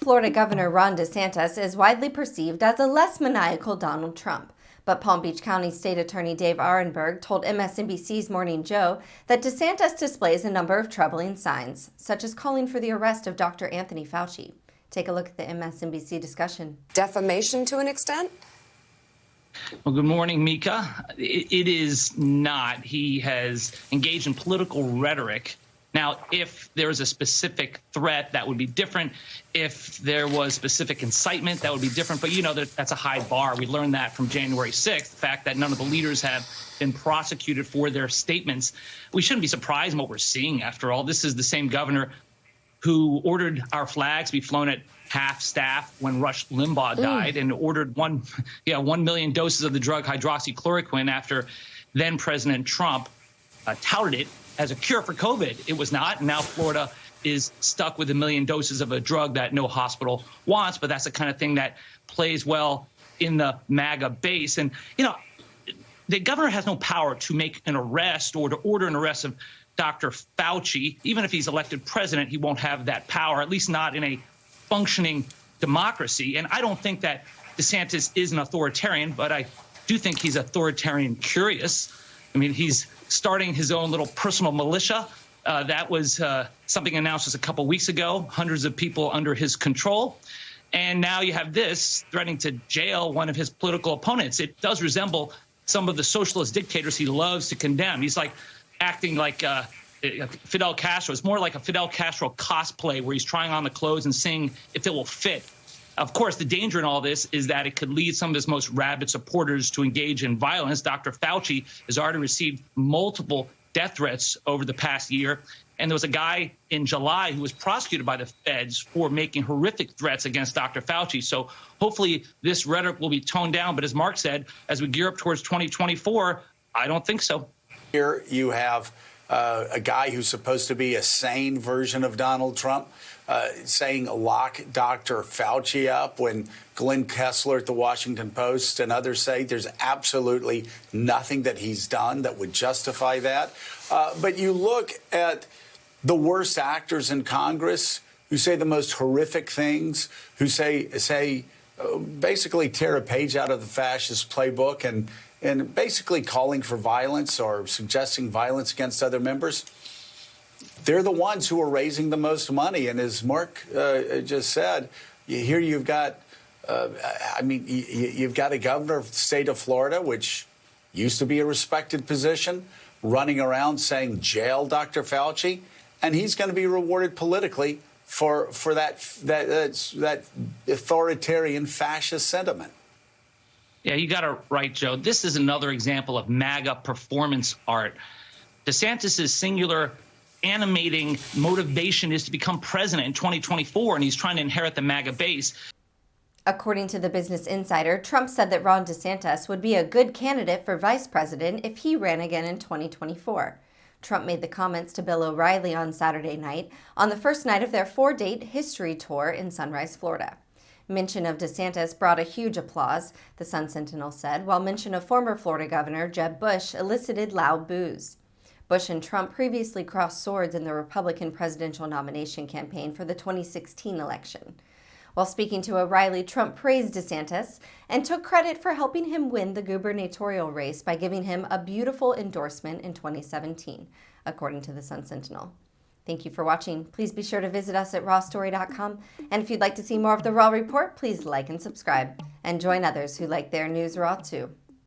Florida Governor Ron DeSantis is widely perceived as a less maniacal Donald Trump. But Palm Beach County State Attorney Dave Arenberg told MSNBC's Morning Joe that DeSantis displays a number of troubling signs, such as calling for the arrest of Dr. Anthony Fauci. Take a look at the MSNBC discussion. Defamation to an extent? Well, good morning, Mika. It is not. He has engaged in political rhetoric. Now, if there is a specific threat, that would be different. If there was specific incitement, that would be different. But, you know, that's a high bar. We learned that from January 6th, the fact that none of the leaders have been prosecuted for their statements. We shouldn't be surprised in what we're seeing, after all. This is the same governor who ordered our flags be flown at half staff when Rush Limbaugh died and ordered 1 million doses of the drug hydroxychloroquine after then President Trump touted it as a cure for COVID. It was not. And now Florida is stuck with 1 million doses of a drug that no hospital wants. But that's the kind of thing that plays well in the MAGA base. And, you know, the governor has no power to make an arrest or to order an arrest of Dr. Fauci. Even if he's elected president, he won't have that power, at least not in a functioning democracy. And I don't think that DeSantis is an authoritarian, but I do think he's authoritarian-curious. I mean, he's starting his own little personal militia. That was something announced just a couple weeks ago, hundreds of people under his control. And now you have this threatening to jail one of his political opponents. It does resemble some of the socialist dictators he loves to condemn. He's like acting like Fidel Castro. It's more like a Fidel Castro cosplay where he's trying on the clothes and seeing if it will fit. Of course, the danger in all this is that it could lead some of his most rabid supporters to engage in violence. Dr. Fauci has already received multiple death threats over the past year. And there was a guy in July who was prosecuted by the feds for making horrific threats against Dr. Fauci. So hopefully this rhetoric will be toned down. But as Mark said, as we gear up towards 2024, I don't think so. Here you have a guy who's supposed to be a sane version of Donald Trump saying lock Dr. Fauci up, when Glenn Kessler at the Washington Post and others say there's absolutely nothing that he's done that would justify that. But you look at the worst actors in Congress who say the most horrific things, who say basically tear a page out of the fascist playbook and basically calling for violence or suggesting violence against other members. They're the ones who are raising the most money. And as Mark just said, here you've got, you've got a governor of the state of Florida, which used to be a respected position, running around saying jail Dr. Fauci, and he's going to be rewarded politically for that authoritarian fascist sentiment. Yeah, you got it right, Joe. This is another example of MAGA performance art. DeSantis' singular animating motivation is to become president in 2024, and he's trying to inherit the MAGA base. According to the Business Insider, Trump said that Ron DeSantis would be a good candidate for vice president if he ran again in 2024. Trump made the comments to Bill O'Reilly on Saturday night on the first night of their 4-date history tour in Sunrise, Florida. Mention of DeSantis brought a huge applause, the Sun-Sentinel said, while mention of former Florida Governor Jeb Bush elicited loud boos. Bush and Trump previously crossed swords in the Republican presidential nomination campaign for the 2016 election. While speaking to O'Reilly, Trump praised DeSantis and took credit for helping him win the gubernatorial race by giving him a beautiful endorsement in 2017, according to the Sun-Sentinel. Thank you for watching. Please be sure to visit us at rawstory.com. And if you'd like to see more of The Raw Report, please like and subscribe. And join others who like their news raw too.